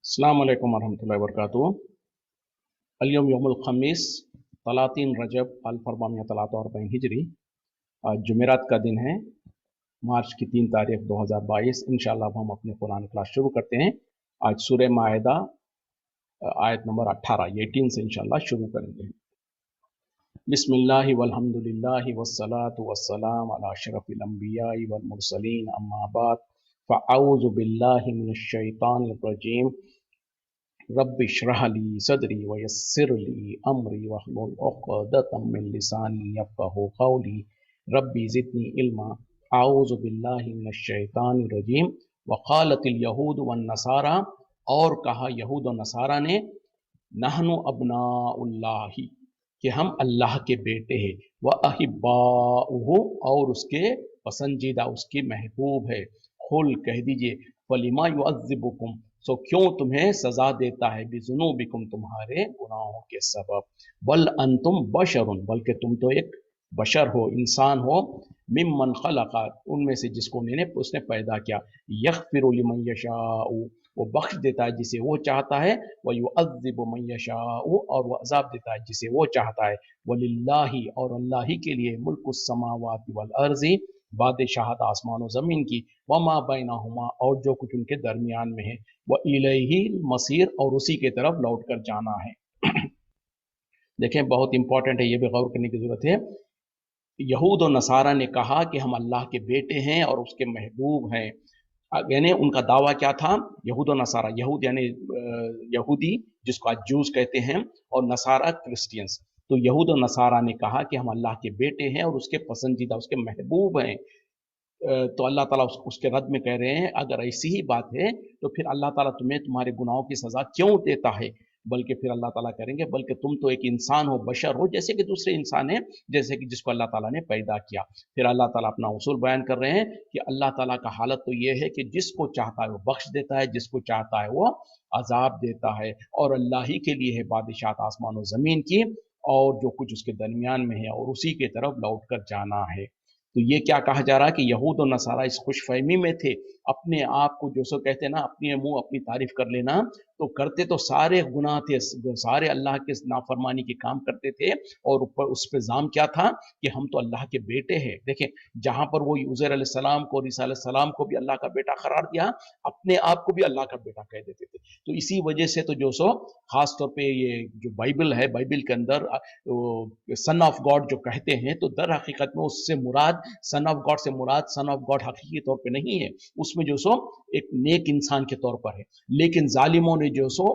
अस्सलाम वालेकुम वरहमतुल्लाहि वबरकातुहू। अल-यौम यौमुल खमीस 30 रजब अल-1443 हिजरी। आज जुमेरात का दिन है, मार्च की 3 तारीख 2022। इंशाअल्लाह अब हम अपने कुरान क्लास शुरू करते हैं। आज सूरह माइदा आयत नंबर 18 18 से इंशाअल्लाह शुरू करेंगे। बिस्मिल्लाहि वल्हम्दुलिल्लाहि वस्सलातु वस्सलाम अला अशरफिल अंबियाइ वल मुरसलीन अम्मा बाद फ़अऊज़ु बिल्लाहि मिनश शैतानिर रजीम। रब्बि इश्रह ली सदरी वयस्सिर ली अमरी वहलुल उक़दतम मिन लिसानी यफ़क़हू क़ौली रब्बि ज़िदनी इल्मा। अऊज़ु बिल्लाहि मिनश शैतानिर रजीम। वक़ालतिल यहूद वन नसारा, और कहा यहूद और नसारा ने, नहनु अब्नाउल्लाहि, कि हम अल्लाह के बेटे हैं, व अहिब्बाउहु, और उसके पसंदीदा, उसकी महबूब है। खुल, कह दीजिए, फलिमा युअज़्ज़िबुकुम, सो क्यों तुम्हें सजा देता है, बिज़ुनूबिकुम, तुम्हारे गुनाहों के सबब, बल अंतुम बशरुन, बल्कि तुम तो एक बशर हो, इंसान हो, मिम्मन खलक़ा, उनमें से जिसको उसने पैदा किया, यग़फ़िरु लिमन यशाउ, वो बख्श देता है जिसे वो चाहता है, व युअज़्ज़िबु मन यशाउ, और वो अज़ाब देता है जिसे वो चाहता है। वलिल्लाहि, और अल्लाह ही के लिए, मुल्कुस समावाति वल अर्ज़ि, बादशाहत आसमान और ज़मीन की, वमा बैनहुमा, और जो कुछ उनके दरमियान में है, व इलैहिल मसीर, और उसी के तरफ लौट कर जाना है। देखें, बहुत इंपॉर्टेंट है, ये भी गौर करने की जरूरत है। यहूद और नसारा ने कहा कि हम अल्लाह के बेटे हैं और उसके महबूब हैं। यानी उनका दावा क्या था? यहूद और नसारा, यहूद यानी यहूदी, जिसको आज जूस कहते हैं, और नसारा क्रिश्चियंस। तो यहूद और नसारा ने कहा कि हम अल्लाह के बेटे हैं और उसके पसंदीदा, उसके महबूब हैं। तो अल्लाह ताला उसके रद्द में कह रहे हैं, अगर ऐसी ही बात है तो फिर अल्लाह ताला तुम्हें तुम्हारे गुनाहों की सज़ा क्यों देता है? बल्कि फिर अल्लाह ताला करेंगे, बल्कि तुम तो एक इंसान हो, बशर हो, जैसे कि दूसरे इंसान हैं, जैसे कि जिसको अल्लाह ताला ने पैदा किया। फिर अल्लाह ताला अपना उसूल बयान कर रहे हैं कि अल्लाह ताला का हालत तो ये है कि जिसको चाहता है वो बख्श देता है, जिसको चाहता है वो अजाब देता है, और अल्लाह ही के लिए है बादशाहत आसमान और ज़मीन की, और जो कुछ उसके दरमियान में है, और उसी के तरफ लौट कर जाना है। तो ये क्या कहा जा रहा है कि यहूद और नसारा इस खुशफहमी में थे, अपने आप को जो सो कहते हैं ना, अपने मुंह अपनी तारीफ कर लेना, तो करते तो सारे गुनाह थे, सारे अल्लाह के नाफरमानी के काम करते थे, और ऊपर उस पे जाम क्या था कि हम तो अल्लाह के बेटे हैं। देखें, जहां पर वो उज़ैर अलैहिस्सलाम को और ईसा अलैहिस्सलाम को भी अल्लाह का बेटा करार दिया, अपने आप को भी अल्लाह का बेटा कह देते थे। तो इसी वजह से तो जो सो खास तौर पे ये जो बाइबल है, बाइबल के अंदर सन ऑफ गॉड जो कहते हैं, तो दर हकीकत में उससे मुराद, सन ऑफ गॉड से मुराद सन ऑफ गॉड हकीकी तौर पे नहीं है, उसमें जो सो एक नेक इंसान के तौर पर है। लेकिन जालिमों ने जो सो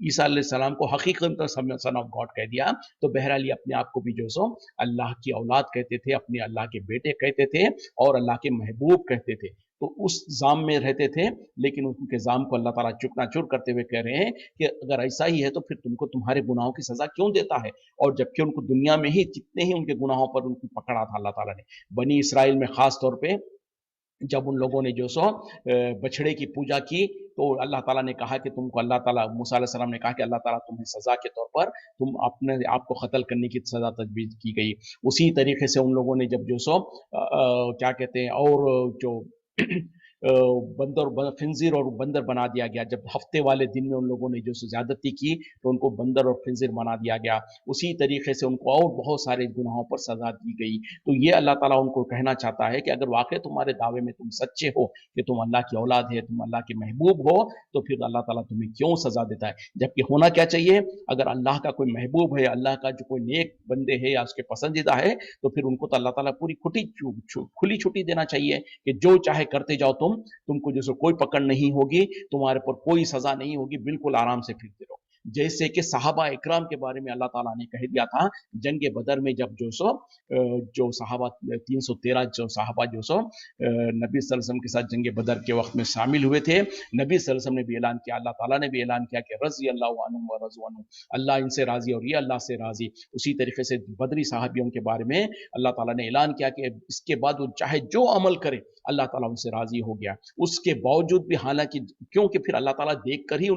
ईसा अलैहिस्सलाम को हकीकत में सन ऑफ गॉड कह दिया, तो बहरहाल अपने आप को भी जो सो अल्लाह की औलाद कहते थे, अपने अल्लाह के बेटे कहते थे, और अल्लाह के महबूब कहते थे। तो उस जाम में रहते थे, लेकिन उनके जाम को अल्लाह ताला चूकनाचूर करते हुए कह रहे हैं कि अगर ऐसा ही है तो फिर तुमको तुम्हारे गुनाहों की सजा क्यों देता है? और जबकि उनको दुनिया में ही जितने ही उनके गुनाहों पर उनको पकड़ा था अल्लाह ताला ने, बनी इसराइल में खास तौर पे जब उन लोगों ने जो सो बछड़े की पूजा की, तो अल्लाह ताला ने कहा कि तुमको, अल्लाह ताला मूसा अलैहि सलाम ने कहा कि अल्लाह ताला तुम्हें सजा के तौर पर तुम अपने आप को कत्ल करने की सजा तजवीज़ की गई। उसी तरीके से उन लोगों ने जब जो सो क्या कहते हैं, और जो बंदर खिंजीर और बंदर बना दिया गया, जब हफ्ते वाले दिन में उन लोगों ने जो ज्यादती की तो उनको बंदर और खिंजीर बना दिया गया। उसी तरीके से उनको और बहुत सारे गुनाहों पर सजा दी गई। तो ये अल्लाह ताला उनको कहना चाहता है कि अगर वाकई तुम्हारे दावे में तुम सच्चे हो कि तुम अल्लाह की औलाद है, तुम अल्लाह के महबूब हो, तो फिर अल्लाह ताला तुम्हें क्यों सजा देता है? जबकि होना क्या चाहिए, अगर अल्लाह का कोई महबूब है, अल्लाह का जो कोई नेक बंदे है या उसके पसंदीदा है, तो फिर उनको तो अल्लाह ताला पूरी खुली छुट्टी देना चाहिए कि जो चाहे करते जाओ, तुमको जैसे कोई पकड़ नहीं होगी, तुम्हारे पर कोई सजा नहीं होगी, बिल्कुल आराम से फिरते रहो। जैसे कि सहाबा इकराम के बारे में अल्लाह ताला ने कह दिया था, जंग बदर में जब जो सहाबा 313 जो सहाबा जो सो नबी सल्लल्लाहु अलैहि वसल्लम के साथ जंग बदर के वक्त में शामिल हुए थे, नबी सल्लल्लाहु अलैहि वसल्लम ने भी ऐलान किया, अल्लाह ताला ने भी ऐलान किया कि रज़ी अल्लाहु अन्हुम व रज़ू अन्हु, अल्लाह इनसे राजी और ये अल्लाह से राजी। उसी तरीके से बदरी साहबियों के बारे में अल्लाह ताला ने ऐलान किया कि इसके बाद वो चाहे जो अमल करे, अल्लाह ताला उनसे राजी हो गया। उसके बावजूद भी, हालांकि क्योंकि फिर अल्लाह ताला देख कर ही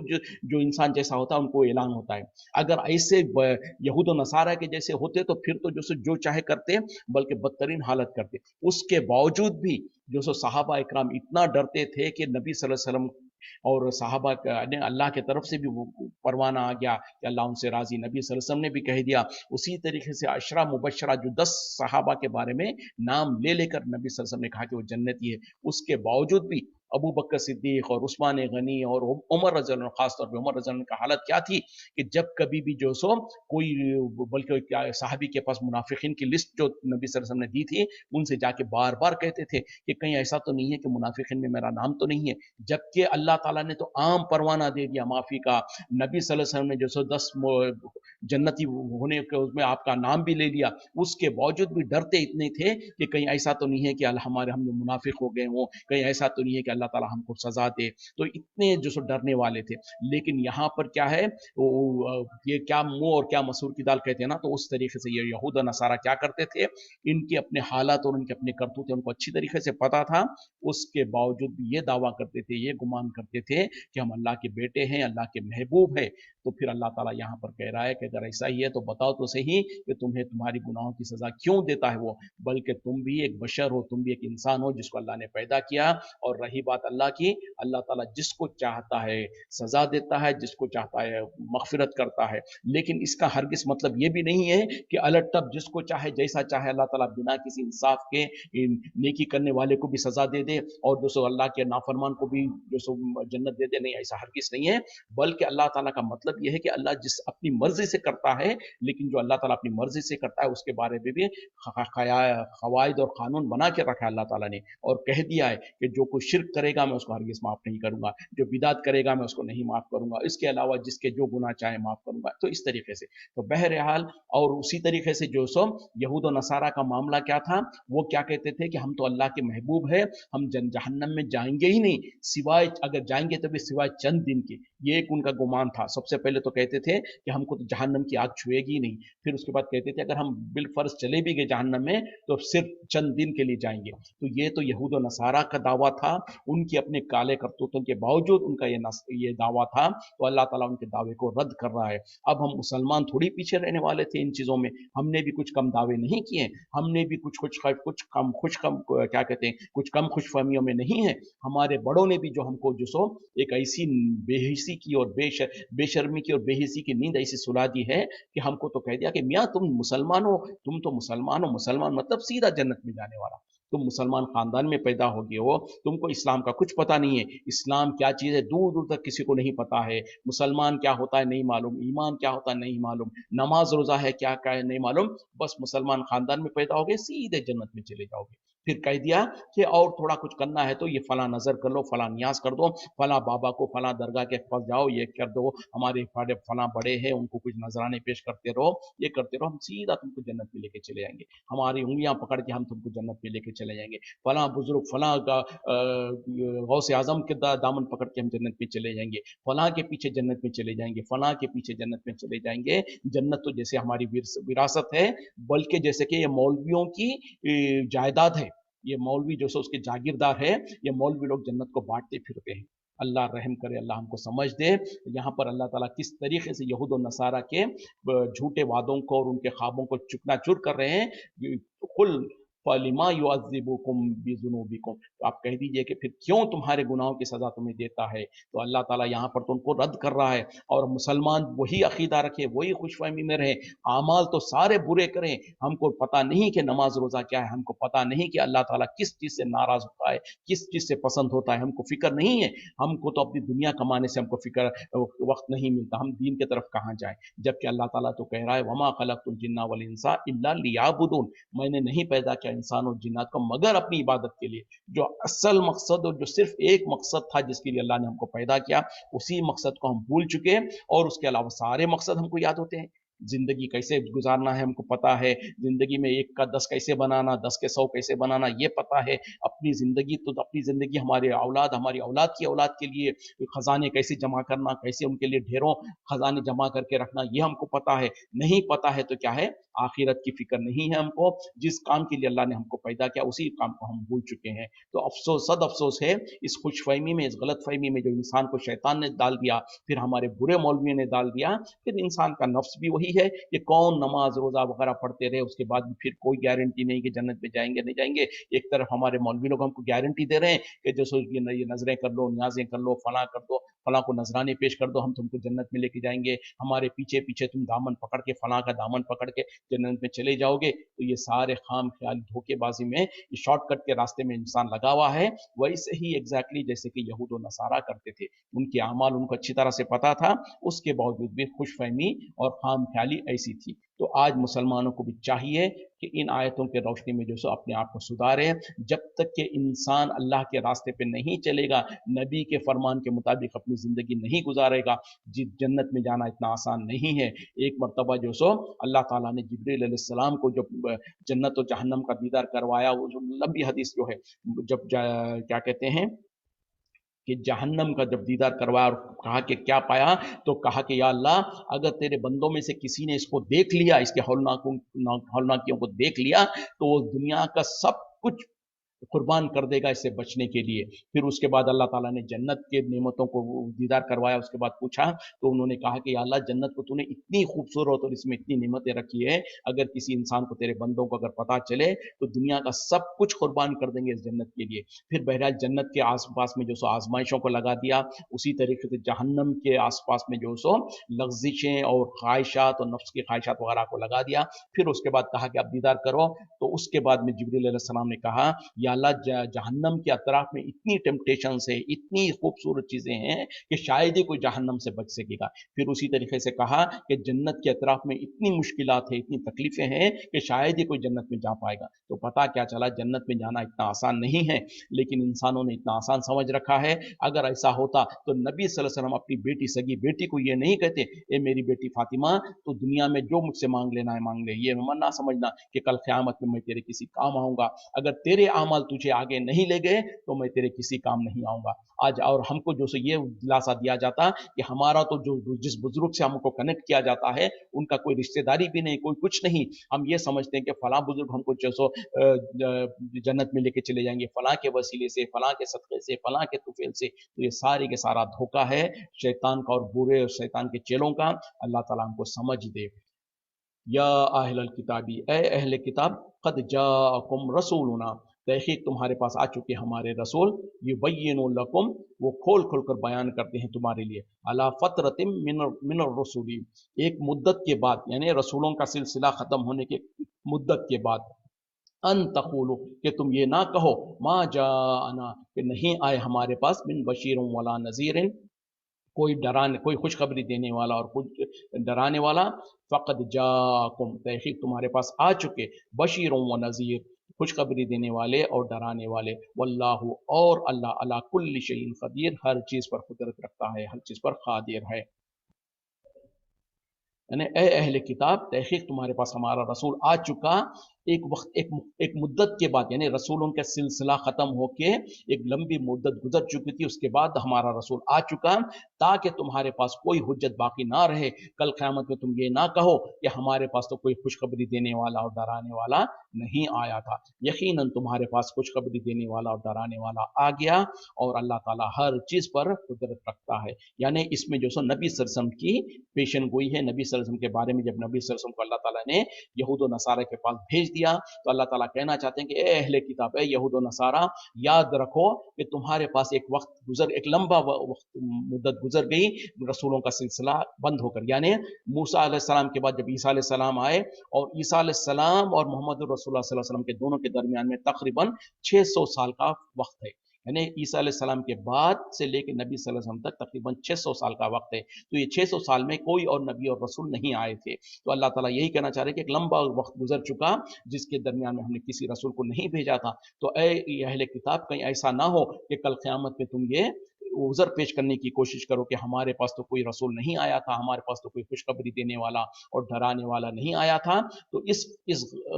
जो इंसान जैसा होता है उनको ऐलान होता है। अगर ऐसे यहूद और नसारा के जैसे होते तो फिर तो जो चाहे करते, बल्कि बदतरीन हालत करते। उसके बावजूद भी जो सहाबा इकराम इतना डरते थे कि नबी सल्लल्लाहु अलैहि वसल्लम اور सहाबा ने अल्लाह की तरफ से भी वो परवाना आ गया कि अल्लाह उनसे राजी, नबी सल्लल्लाहु अलैहि वसल्लम ने भी कह दिया। उसी तरीके से अशरा मुबशरा जो 10 सहाबा के बारे में नाम ले लेकर नबी सल्लल्लाहु अलैहि वसल्लम ने कहा कि वो जन्नती है, उसके बावजूद भी अबू बकर सिद्दीक और उस्मान गनी और उमर रज़ी अल्लाह, खास तौर पे उमर रज़ी अल्लाह की हालत क्या थी कि जब कभी भी जो सो कोई, बल्कि क्या सहाबी के पास मुनाफिकीन की लिस्ट जो नबी सल्लल्लाहु अलैहि वसल्लम ने दी थी, उनसे जाके बार बार कहते थे कि कहीं ऐसा तो नहीं है कि मुनाफिकीन में मेरा नाम तो नहीं है, जबकि अल्लाह ताला ने तो आम परवाना दे दिया माफी का। नबी सल्लल्लाहु अलैहि वसल्लम ने जो सो 10 जन्नती होने के उसमें आपका नाम भी ले लिया, उसके बावजूद भी डरते इतने थे कि कहीं ऐसा तो नहीं है कि हमारे हम मुनाफिक हो गए हों, कहीं ऐसा तो नहीं है कि अल्लाह ताला हमको सजा दे, तो इतने जो सो डरने वाले थे। लेकिन यहाँ पर क्या है, ये क्या मुंह और क्या मसूर की दाल कहते हैं ना, तो उस तरीके से ये यहूद और नसारा क्या करते थे, इनके अपने हालात और उनके अपने करतूत उनको अच्छी तरीके से पता था, उसके बावजूद भी ये दावा करते थे, ये गुमान करते थे कि हम अल्लाह के बेटे हैं, अल्लाह के महबूब है। तो फिर अल्लाह ताला यहाँ पर कह रहा है कि अगर ऐसा ही है तो बताओ तो सही कि तुम्हें तुम्हारी गुनाहों की सजा क्यों देता है वो, बल्कि तुम भी एक बशर हो, तुम भी एक इंसान हो जिसको अल्लाह ने पैदा किया। और रही बात अल्लाह की, अल्लाह ताला जिसको चाहता है सजा देता है, जिसको चाहता है मगफिरत करता है, लेकिन इसका हरगिज मतलब ये भी नहीं है कि अलग तब जिसको चाहे जैसा चाहे अल्लाह ताला बिना किसी इंसाफ के नेकी करने वाले को भी सजा दे दे और जो सो अल्लाह के नाफरमान को भी जो सो जन्नत दे दे। नहीं, ऐसा हरगिज नहीं है, बल्कि अल्लाह ताला का मतलब यह है कि अल्लाह जिस अपनी मर्जी से करता है, लेकिन जो अल्लाह ताला अपनी मर्जी से करता है उसके बारे में भी खवायद और कानून बना के रखा है अल्लाह ताला ने, और कह दिया है कि जो कोई शिर्क करेगा मैं उसको हरगिज माफ नहीं करूंगा, जो बिदात करेगा मैं उसको नहीं माफ करूंगा, इसके अलावा जिसके जो गुनाह चाहे माफ करूंगा। तो इस तरीके से, तो बहरहाल, और उसी तरीके से जो सो यहूद और नसारा का मामला क्या था, वो क्या कहते थे कि हम तो अल्लाह के महबूब है, हम जहन्नम में जाएंगे ही नहीं, सिवाय अगर जाएंगे तो भी सिवाय चंद दिन के। ये एक उनका गुमान था। सबसे पहले तो कहते थे कि हमको तो जहन्नम की आग छुएगी ही नहीं, फिर उसके बाद कहते थे अगर हम बिलफर्ज चले भी गए जहन्नम में तो सिर्फ चंद दिन के लिए जाएंगे। तो ये तो यहूद और नसारा का दावा था, उनके अपने काले करतूतों के बावजूद उनका ये दावा था, तो अल्लाह ताला उनके दावे को रद्द कर रहा है। अब हम मुसलमान थोड़ी पीछे रहने वाले थे इन चीजों में, हमने भी कुछ कम दावे नहीं किए, हमने भी कुछ कम खुश फहमियों में नहीं है। हमारे बड़ों ने भी जो हमको जो सो एक ऐसी बेहिसी की और बेशर्मी की और बेहिसी की नींद ऐसी सुला दी है कि हमको तो कह दिया कि मियाँ तुम मुसलमान हो, तुम तो मुसलमान हो, मुसलमान मतलब सीधा जन्नत में जाने वाला, तुम मुसलमान खानदान में पैदा हो गए हो, तुमको इस्लाम का कुछ पता नहीं है, इस्लाम क्या चीज है दूर दूर तक किसी को नहीं पता है, मुसलमान क्या होता है नहीं मालूम, ईमान क्या होता है नहीं मालूम, नमाज रोजा है क्या क्या है नहीं मालूम, बस मुसलमान खानदान में पैदा हो गए सीधे जन्नत में चले जाओगे। फिर कह दिया कि और थोड़ा कुछ करना है तो ये फला नजर कर लो, फला नियाज कर दो, फला बाबा को फला दरगाह के पास जाओ, ये कर दो, हमारे फला बड़े हैं उनको कुछ नजराने पेश करते रहो, ये करते रहो, हम सीधा तुमको जन्नत में लेके चले जाएंगे, हमारी उंगलियां पकड़ के हम तुमको जन्नत में लेके चले जाएंगे, फला बुजुर्ग फला का गौसे आजम के दामन पकड़ के हम जन्नत में चले जाएंगे, फला के पीछे जन्नत में चले जाएंगे, फला के पीछे जन्नत में चले जाएंगे। जन्नत तो जैसे हमारी विरासत है, बल्कि जैसे कि ये मौलवियों की जायदाद है, ये मौलवी जो सो उसके जागीरदार है, ये मौलवी लोग जन्नत को बांटते फिरते हैं। अल्लाह रहम करे, अल्लाह हमको समझ दे। यहाँ पर अल्लाह ताला किस तरीके से यहूद और नसारा के झूठे वादों को और उनके ख्वाबों को चुकनाचूर कर रहे हैं। कुल फलिमा युअज़्ज़िबुकुम बिज़ुनूबिकुम, तो आप कह दीजिए कि फिर क्यों तुम्हारे गुनाहों की सजा तुम्हें देता है। तो अल्लाह ताला यहाँ पर तो उनको रद्द कर रहा है, और मुसलमान वही अकीदा रखे, वही खुशफहमी में रहे, आमाल तो सारे बुरे करें, हमको पता नहीं कि नमाज रोजा क्या है, हमको पता नहीं कि अल्लाह ताला किस चीज से नाराज होता है, किस चीज से पसंद होता है, हमको फिक्र नहीं है, हमको तो अपनी दुनिया कमाने से हमको फिक्र वक्त नहीं मिलता, हम दीन की तरफ कहाँ जाए। जबकि अल्लाह ताला तो कह रहा है वमा खलक़तुल जिन्ना वल इंसा इल्ला लियाबुदून, मैंने नहीं पैदा किया इंसान और जिन्नात को मगर अपनी इबादत के लिए। जो असल मकसद और जो सिर्फ एक मकसद था जिसके लिए अल्लाह ने हमको पैदा किया, उसी मकसद को हम भूल चुके, और उसके अलावा सारे मकसद हमको याद होते हैं। जिंदगी कैसे गुजारना है हमको पता है, जिंदगी में 1 का 10 कैसे बनाना, 10 के 100 कैसे बनाना ये पता है, अपनी जिंदगी हमारे औलाद, हमारी औलाद की औलाद के लिए खजाने कैसे जमा करना, कैसे उनके लिए ढेरों खजाने जमा करके रखना ये हमको पता है। नहीं पता है तो क्या है, आखिरत की फिक्र नहीं है हमको, जिस काम के लिए अल्लाह ने हमको पैदा किया उसी काम को हम भूल चुके हैं। तो अफसोस, सद अफसोस है इस खुशफहमी में, इस गलत फहमी में जो इंसान को शैतान ने डाल दिया, फिर हमारे बुरे मौलवियों ने डाल दिया, फिर इंसान का नफ्स भी वही यही है कि कौन नमाज रोज़ा वगैरह पढ़ते रहे, उसके बाद भी फिर कोई गारंटी नहीं कि जन्नत में जाएंगे नहीं जाएंगे। एक तरफ हमारे मौलवी लोग हमको गारंटी दे रहे हैं कि जैसे ये नजरें कर लो, न्याजें कर लो, फला कर दो, फला को नजराने पेश कर दो, हम तुमको जन्नत में लेके जाएंगे, हमारे पीछे पीछे तुम दामन पकड़ के, फला का दामन पकड़ के जन्नत में चले जाओगे। तो ये सारे खाम ख्याल धोखेबाजी में, ये शॉर्टकट के रास्ते में इंसान लगा हुआ है। वैसे ही एग्जैक्टली जैसे कि यहूद और नसारा करते थे, उनके अमाल उनको अच्छी तरह से पता था, उसके बावजूद भी खुशफहमी और खाम ख्याली ऐसी थी। तो आज मुसलमानों को भी चाहिए कि इन आयतों के रोशनी में जो सो अपने आप को सुधारे। जब तक कि इंसान अल्लाह के रास्ते पे नहीं चलेगा, नबी के फरमान के मुताबिक अपनी ज़िंदगी नहीं गुजारेगा, जन्नत में जाना इतना आसान नहीं है। एक मरतबा जो सो अल्लाह ताला ने जिब्रील अलैहिस्सलाम को जब जन्नत और जहन्नम का दीदार करवाया, वो जो लंबी हदीस जो है, जब क्या कहते हैं कि जहन्नम का जब दीदार करवाया और कहा कि क्या पाया, तो कहा कि या अल्लाह, अगर तेरे बंदों में से किसी ने इसको देख लिया, इसके हौलनाकियों को देख लिया, तो वो दुनिया का सब कुछ कुर्बान कर देगा इससे बचने के लिए। फिर उसके बाद अल्लाह ताला ने जन्नत के नेमतों को दीदार करवाया। उसके बाद पूछा तो उन्होंने कहा कि या अल्लाह, जन्नत को तूने इतनी खूबसूरत और इसमें इतनी नेमतें रखी है, अगर किसी इंसान को, तेरे बंदों को अगर पता चले तो दुनिया का सब कुछ कुर्बान कर देंगे इस जन्नत के लिए। फिर बहरहाल जन्नत के आसपास में जो सो आजमाइशों को लगा दिया, उसी तरीके से जहन्नम के आसपास में जो सो लफ्जिशें और ख्वाहिशात और नफ्स की ख्वाहिशात वगैरह को लगा दिया। फिर उसके बाद कहा कि आप दीदार करो। तो उसके बाद में जिब्रील अलैहिस्सलाम ने कहा, या अल्लाह, जहन्नम के अतराफ में इतनी टेम्पटेशन है, इतनी खूबसूरत चीजें हैं कि शायद ही कोई जहन्नम से बच सकेगा। फिर उसी तरीके से कहा कि जन्नत के अतराफ में इतनी मुश्किलात है, इतनी तकलीफें हैं कि शायद ही कोई जन्नत में जा पाएगा। तो पता क्या चला, जन्नत में जाना इतना आसान नहीं है, लेकिन इंसानों ने इतना आसान समझ रखा है। अगर ऐसा होता तो नबी सल्लल्लाहु अलैहि वसल्लम अपनी बेटी, सगी बेटी को ये नहीं कहते, ए मेरी बेटी फातिमा, तो दुनिया में जो मुझसे मांग लेना है मांग ले, ये मन ना समझना कि कल क़यामत में मैं तेरे किसी काम आऊंगा। अगर तेरे अमाल तुझे आगे नहीं ले गए तो मैं तेरे किसी काम नहीं आऊंगा। आज और हमको जो से ये दिलासा दिया जाता कि हमारा तो जो जिस बुजुर्ग से हमको कनेक्ट किया जाता है, उनका कोई रिश्तेदारी भी नहीं, कोई कुछ नहीं। हम ये समझते हैं कि फला बुजुर्ग हमको जो सो जन्नत में लेके चले जाएंगे, फला के वसीले से, फला के सदक़े से, फला के तुफेल से। तो ये सारे के सारा धोखा है शैतान का और बुरे और शैतान के चेलों का। अल्लाह ताला हमको समझ दे। या अहलल किताबी, ए अहले किताब, कद जाअकुम रसूलुना, तहक़ीक़ तुम्हारे पास आ चुके हमारे रसूल, युबय्यिनु लकुम, वो खोल खोल कर बयान करते हैं तुम्हारे लिए, अला फ़त्रतिम मिनर रसूली, एक मुद्दत के बाद, यानी रसूलों का सिलसिला ख़त्म होने के मुद्दत के बाद, अन तक़ूलु, कि तुम ये ना कहो, मा जाअना, कि नहीं आए हमारे पास, मिन बशीरिन वला नज़ीरिन, कोई डराने, कोई खुशखबरी देने वाला और कुछ डराने वाला। फ़क़द जाकुम, तहक़ीक़ तुम्हारे पास आ चुके, बशीरुम व नज़ीर, खुशखबरी देने वाले और डराने वाले। वल्लाहु, और अल्लाह, अला कुल्लि शैइन क़दीर, हर चीज़ पर कुदरत रखता है, हर चीज़ पर क़ादिर है। यानी ए अहले किताब, तहक़ीक़ तुम्हारे पास हमारा रसूल आ चुका, एक वक्त, एक मुद्दत के बाद, यानी रसूलों का सिलसिला ख़त्म होके एक लंबी मुद्दत गुजर चुकी थी, उसके बाद हमारा रसूल आ चुका, ताकि तुम्हारे पास कोई हुज्जत बाकी ना रहे, कल क़यामत में तुम ये ना कहो कि हमारे पास तो कोई खुशखबरी देने वाला और डराने वाला नहीं आया था। यकीनन तुम्हारे पास खुशखबरी देने वाला और डराने वाला आ गया, और अल्लाह ताला हर चीज़ पर कुदरत रखता है। यानी इसमें जो सो नबी सल्लल्लाहु अलैहि वसल्लम की पेशन गोई है। नबी सल्लल्लाहु अलैहि वसल्लम के बारे में, जब नबी सल्लल्लाहु अलैहि वसल्लम को अल्लाह ताला ने यहूद और नसारा के पास भेज दिया, तो अल्लाह ताला कहना चाहते हैं कि ए अहले किताब, ए यहूद और नसारा, याद रखो कि तुम्हारे पास एक वक्त गुजर, एक लंबा वक्त मुद्दत गुजर गई रसूलों का सिलसिला बंद होकर। यानी मूसा अलैहिस्सलाम के बाद जब ईसा अलैहिस्सलाम आए, और ईसा अलैहिस्सलाम और मोहम्मद रसूलुल्लाह सल्लल्लाहु अलैहि वसल्लम के दोनों के दरमियान में तकरीबन 600 साल का वक्त है। यानी ईसा अलैहिस्सलाम के बाद से लेकर नबी सल्लल्लाहु अलैहि वसल्लम तक तकरीबन 600 साल का वक्त है। तो ये 600 साल में कोई और नबी और रसूल नहीं आए थे। तो अल्लाह ताला यही कहना चाह रहे हैं कि एक लंबा वक्त गुजर चुका, जिसके दरमियान में हमने किसी रसूल को नहीं भेजा था। तो ए अहले किताब, कहीं ऐसा ना हो कि कल क़यामत में तुम ये उज़र पेश करने की कोशिश करो कि हमारे पास तो कोई रसूल नहीं आया था, हमारे पास तो कोई खुशखबरी देने वाला और डराने वाला नहीं आया था। तो इस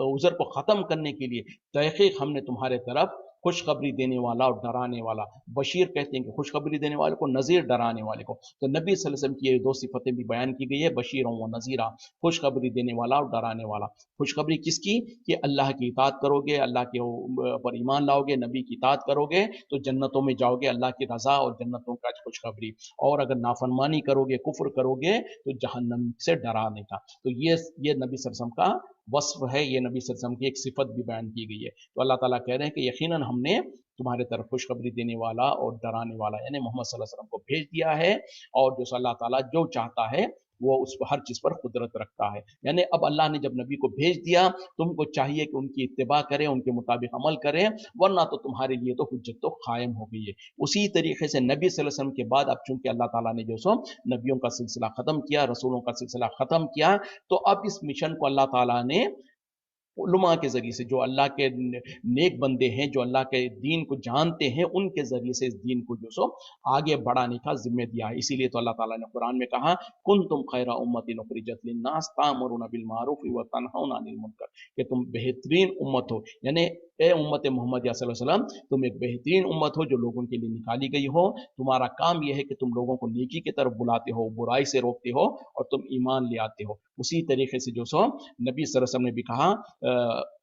उज़र को ख़त्म करने के लिए तहक़ीक़ हमने तुम्हारे तरफ खुशखबरी देने वाला और डराने वाला। बशीर कहते हैं कि खुशखबरी देने वाले को, नज़ीर डराने वाले को। तो नबी सल्लल्लाहु अलैहि वसल्लम की ये दो सिफतें भी बयान की गई है, बशीर व नज़ीरा, खुशखबरी देने वाला और डराने वाला। खुशखबरी किसकी? कि अल्लाह की इताअत करोगे, अल्लाह के पर ईमान लाओगे, नबी की इताअत करोगे तो जन्नतों में जाओगे, अल्लाह की रज़ा और जन्नतों का खुशखबरी। और अगर नाफरमानी करोगे, कुफ्र करोगे तो जहन्नम से डराने का। तो ये नबी सल्लल्लाहु अलैहि वसल्लम का वस्फ है, ये नबी सल्लल्लाहु अलैहि वसल्लम की एक सिफत भी बयान की गई है। तो अल्लाह ताला कह रहे हैं कि यकीनन हमने तुम्हारे तरफ खुशखबरी देने वाला और डराने वाला यानी मोहम्मद सल्लल्लाहु अलैहि वसल्लम को भेज दिया है। और जो अल्लाह ताला जो चाहता है वो उस पर हर चीज़ पर कुदरत रखता है। यानी अब अल्लाह ने जब नबी को भेज दिया, तुमको चाहिए कि उनकी इत्तिबा करें, उनके मुताबिक अमल करें, वरना तो तुम्हारे लिए तो हुज्जत तो कायम हो गई है। उसी तरीके से नबी सल्लल्लाहु अलैहि वसल्लम के बाद अब चूंकि अल्लाह ताला ने जो सो नबियों का सिलसिला ख़त्म किया, रसूलों का सिलसिला ख़त्म किया, तो अब इस मिशन को अल्लाह ताला ने उलमा के ज़रिए से, जो अल्लाह के नेक बंदे हैं, जो अल्लाह के दीन को जानते हैं, उनके ज़रिए से इस दीन को जो सो आगे बढ़ाने का ज़िम्मे दिया है। इसीलिए तो अल्लाह ताला ने कुरान में कहा, कुंतुम खैरा उम्मतिन उखरिजत लिन्नास तामुरूना बिल मारूफ व तनहौना अनिल मुनकर, कि तुम बेहतरीन उम्मत हो। यानी ए उम्मत मोहम्मद सल्लल्लाहु अलैहि वसल्लम, तुम एक बेहतरीन उम्मत हो जो लोगों के लिए निकाली गई हो। तुम्हारा काम यह है कि तुम लोगों को नेकी की तरफ बुलाते हो, बुराई से रोकते हो और तुम ईमान ले आते हो। उसी तरीके से जो सो नबी सल्लल्लाहु अलैहि वसल्लम ने भी कहा,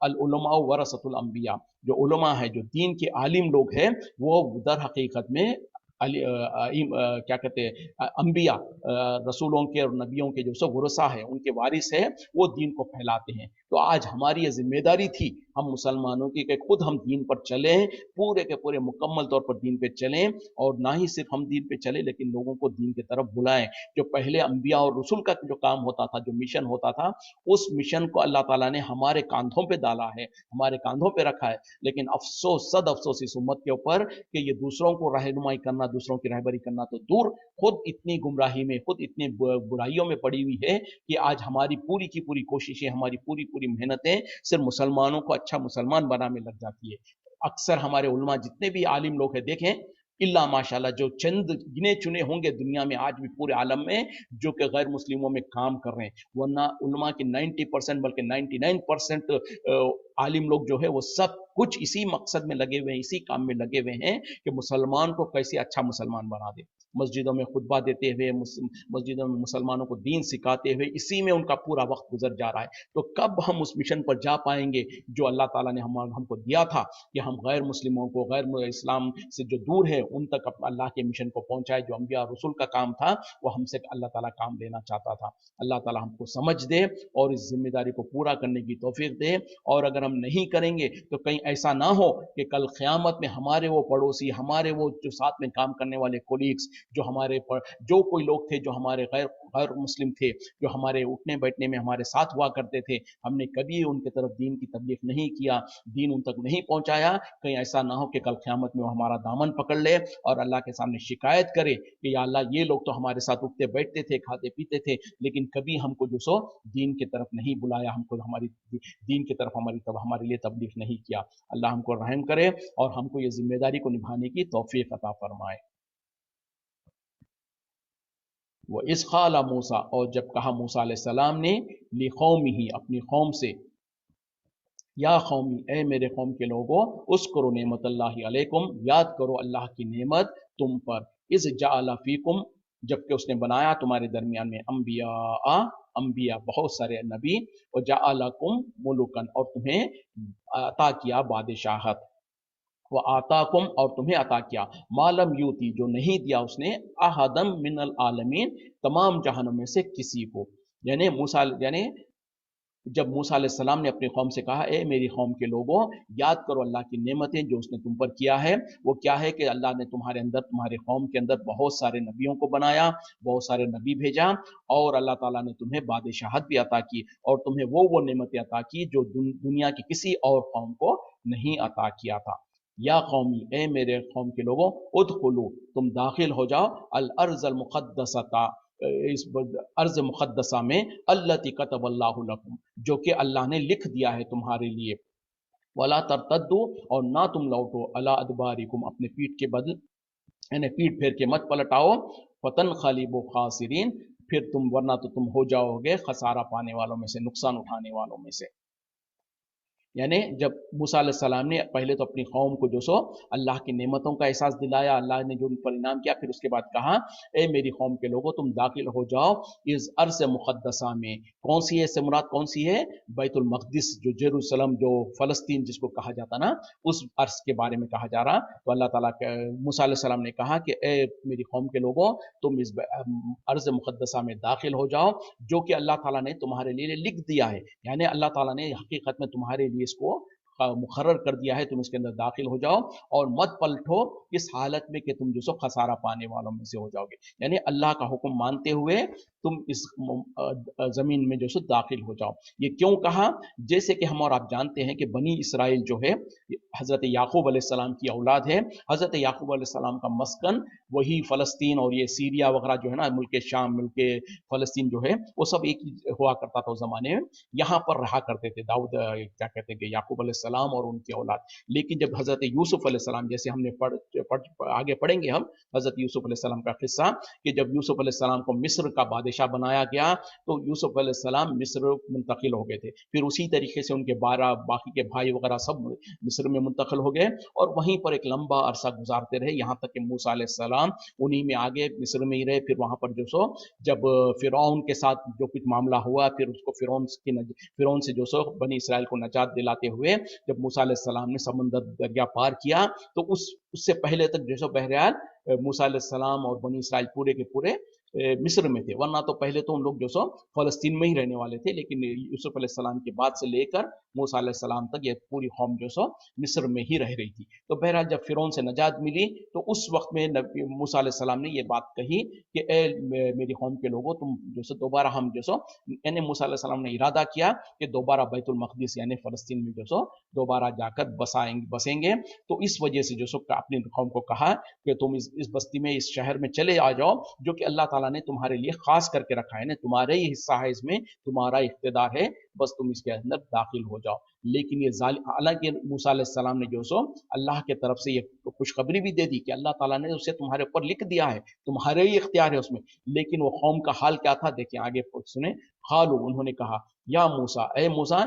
अल उलमा वरसतुल अंबिया, जो उलमा है, जो दीन के आलिम लोग हैं, वो दर हकीकत में क्या कहते हैं, अंबिया, रसूलों के और नबियों के जो सब वरसा है, उनके वारिस है, वो दीन को फैलाते हैं। तो आज हमारी ये जिम्मेदारी थी हम मुसलमानों की कि खुद हम दीन पर चलें, पूरे के पूरे मुकम्मल तौर पर दीन पे चलें, और ना ही सिर्फ हम दीन पे चलें लेकिन लोगों को दीन की तरफ बुलाएं। जो पहले अंबिया और रसूल का जो काम होता था, जो मिशन होता था, उस मिशन को अल्लाह ताला ने हमारे कांधों पे डाला है, हमारे कांधों पे रखा है। लेकिन अफसोस, सद अफसोस इस उम्मत के ऊपर कि ये दूसरों को रहनुमाई करना, दूसरों की रहबरी करना तो दूर, खुद इतनी गुमराही में, खुद इतनी बुराइयों में पड़ी हुई है कि आज हमारी पूरी की पूरी कोशिशें, हमारी पूरी पूरी मेहनतें सिर्फ मुसलमानों को अच्छा मुसलमान बनाने लग जाती है। अक्सर हमारे उलमा जितने भी आलिम लोग हैं, देखें, इल्ला माशाल्लाह जो चंद गिने चुने होंगे दुनिया में आज भी पूरे आलम में जो कि गैर मुस्लिमों में काम कर रहे हैं, वरना उलमा के 90% बल्कि 99% आलिम लोग जो है वो सब कुछ इसी मकसद में लगे हुए हैं, इसी काम में लगे हुए हैं कि मुसलमान को कैसे अच्छा मुसलमान बना दे। मस्जिदों में खुतबा देते हुए, मस्जिदों में मुसलमानों को दीन सिखाते हुए, इसी में उनका पूरा वक्त गुजर जा रहा है। तो कब हम उस मिशन पर जा पाएंगे जो अल्लाह ताला ने हमको दिया था कि हम गैर मुस्लिमों को, गैर इस्लाम से जो दूर है, उन तक अल्लाह के मिशन को पहुंचाए। जो अंबिया रसूल का काम था वो हमसे अल्लाह ताला काम लेना चाहता था। अल्लाह ताला हमको समझ दे और इस जिम्मेदारी को पूरा करने की तौफीक दे। और अगर हम नहीं करेंगे तो कहीं ऐसा ना हो कि कल क़यामत में हमारे वो पड़ोसी, हमारे वो जो साथ में काम करने वाले कोलीग्स, जो कोई लोग थे जो हमारे गैर गैर मुस्लिम थे, जो हमारे उठने बैठने में हमारे साथ हुआ करते थे, हमने कभी उनकी तरफ दीन की तबलीग नहीं किया, दीन उन तक नहीं पहुंचाया, कहीं ऐसा ना हो कि कल क़यामत में वो हमारा दामन पकड़ ले और अल्लाह के सामने शिकायत करे कि या अल्लाह, ये लोग तो हमारे साथ उठते बैठते थे, खाते पीते थे, लेकिन कभी हमको जो सो दीन की तरफ नहीं बुलाया, हमको हमारी दीन की तरफ हमारे लिए तबलीग नहीं किया। अल्लाह हमको रहम करे और हमको ये जिम्मेदारी को निभाने की तौफीक अता फरमाए। वो इस क़ाला मूसा, और जब कहा मूसा अलैहिस्सलाम ने, लिक़ौमिही, अपनी कौम से, या कौमी, ए मेरे कौम के लोगों, उस्कुरु नेमतल्लाहि अलैकुम, याद करो अल्लाह की नेमत तुम पर, इज़ जअल फीकुम, जबकि उसने बनाया तुम्हारे दरमियान में, अंबिया, बहुत सारे नबी, और जअलकुम मुलुकन, और तुम्हें अता किया बादशाहत, व आताकुम, और तुम्हें अता किया, मालम यूती, जो नहीं दिया उसने, अहदम मिनल आलमीन, तमाम जहानों में से किसी को। यानी जब मूसा अलैहिस्सलाम ने अपनी कौम से कहा, ए मेरी कौम के लोगों, याद करो अल्लाह की नेमतें जो उसने तुम पर किया है। वो क्या है कि अल्लाह ने तुम्हारे अंदर, तुम्हारे कौम के अंदर बहुत सारे नबियों को बनाया, बहुत सारे नबी भेजा, और अल्लाह ताला ने तुम्हें बादशाहत भी अता की, और तुम्हें वो नेमतें अता की जो दुनिया की किसी और कौम को नहीं अता किया था। या कौमी, ए मेरे कौम के लोगों, उदखुलू, तुम दाखिल हो जाओ, अल अर्ज़ अल मुक़द्दसता, इस अर्ज़ मुक़द्दसा में, अल्लती कतबल्लाहु लकुम, जो कि अल्लाह ने लिख दिया है तुम्हारे लिए, वला तरतद्दू, और ना तुम लौटो, अला अदबारिकुम, अपने पीठ के बदल, यानी पीठ फेर के मत पलटाओ, फतन खलीबो खासिरीन, फिर तुम, वरना तो तुम हो जाओगे खसारा पाने वालों में से, नुकसान उठाने वालों में से। यानी जब मूसा अलैहिस्सलाम ने पहले तो अपनी कौम को जो सो अल्लाह की नेमतों का एहसास दिलाया, अल्लाह ने जो उन पर इनाम किया, फिर उसके बाद कहा ए मेरी कौम के लोगों तुम दाखिल हो जाओ इस अर्ज़ मुक़द्दसा में। कौन सी है इससे मुराद, कौन सी है? बैतुल मक़दिस, जो जेरूसलम, जो फ़लस्तीन जिसको कहा जाता ना, उस अर्ज़ के बारे में कहा जा रहा। तो अल्लाह ताला के मूसा अलैहिस्सलाम ने कहा कि ए मेरी कौम के लोगों तुम इस अर्ज़ मुक़द्दसा में दाखिल हो जाओ जो कि अल्लाह ताला ने तुम्हारे लिए लिख दिया है। यानी अल्लाह ताला ने हकीकत में तुम्हारे लिए इसको मुकर्रर कर दिया है, तुम इसके अंदर दाखिल हो जाओ और मत पलटो इस हालत में कि तुम जो सो खसारा पाने वालों में से हो जाओगे। यानी अल्लाह का हुक्म मानते हुए तुम इस जमीन में जो सो दाखिल हो जाओ। ये क्यों कहा? जैसे कि हम और आप जानते हैं कि बनी इसराइल जो है हजरत याकूब अलैहिस्सलाम की औलाद है। हजरत याकूब अलैहिस्सलाम का मस्कन वही फलस्तीन और ये सीरिया वगैरह जो है ना, मुल्क शाम, मुल्क फलस्तीन जो है, वो सब एक ही हुआ करता था उस जमाने में। यहाँ पर रहा करते थे दाऊद, क्या कहते हैं कि याकूब अलैहिस्सलाम और उनकी औलाद। लेकिन जब हजरत यूसुफ अलैहिस्सलाम, जैसे हमने आगे पढ़ेंगे हम हजरत यूसुफ अलैहिस्सलाम का किस्सा, कि जब यूसुफ अलैहिस्सलाम को मिस्र का बादशाह बनाया गया तो यूसुफ अलैहिस्सलाम मिस्र मुंतकिल हो गए थे। फिर उसी तरीके से उनके 12 बाकी के भाई वगैरह सब मिस्र में मुंतकिल हो गए और वहीं पर एक लंबा अरसा गुजारते रहे, यहाँ तक कि मूसा अलैहिस्सलाम उन्हीं में आगे मिस्र में ही रहे। फिर वहां पर जो सो जब फिरौन के साथ जो कुछ मामला हुआ, फिर उसको फिरौन से जो सो बनी इसराइल को नजात दिलाते हुए जब मूसा अलैहिस्सलाम ने समंदर दरिया पार किया, तो उससे पहले तक जो सो बहरहाल मूसा अलैहिस्सलाम और बनी इसराइल पूरे के पूरे मिस्र में थे। वरना तो पहले तो उन लोग जो सो फलस्तीन में ही रहने वाले थे, लेकिन यूसुफ अलैहिस्सलाम के बाद से लेकर मूसा अलैहिस्सलाम तक ये पूरी कौम जो सो मिस्र में ही रह रही थी। तो बहरहाल जब फिरौन से नजात मिली तो उस वक्त में मूसा अलैहिस्सलाम ने ये बात कही कि ए मेरी कौम के लोगों तुम जो सो दोबारा हम जो सो, यानी मूसा अलैहिस्सलाम ने इरादा किया कि दोबारा बैतुल मक़दिस यानी फलस्तीन में जो सो दोबारा जाकर बसेंगे। तो इस वजह से जो सो अपनी कौम को कहा कि तुम इस बस्ती में, इस शहर में चले आ जाओ जो कि अल्लाह ताला ने तुम्हारे लिए खास करके रखा है ना, तुम्हारे ही हिस्सा है, इसमें तुम्हारा इख्तिदार है, बस तुम इसके अंदर दाखिल हो जाओ। लेकिन ये हालांकि मूसा अलैहिस्सलाम ने जो सो अल्लाह के तरफ से ये खुशखबरी भी दे दी कि अल्लाह ताला ने उसे तुम्हारे ऊपर लिख दिया है, तुम्हारे ही इख्तियार है उसमें। लेकिन वो कौम का हाल क्या था, देखिए आगे सुने। खालू, उन्होंने कहा, या मूसा, ए मूसा,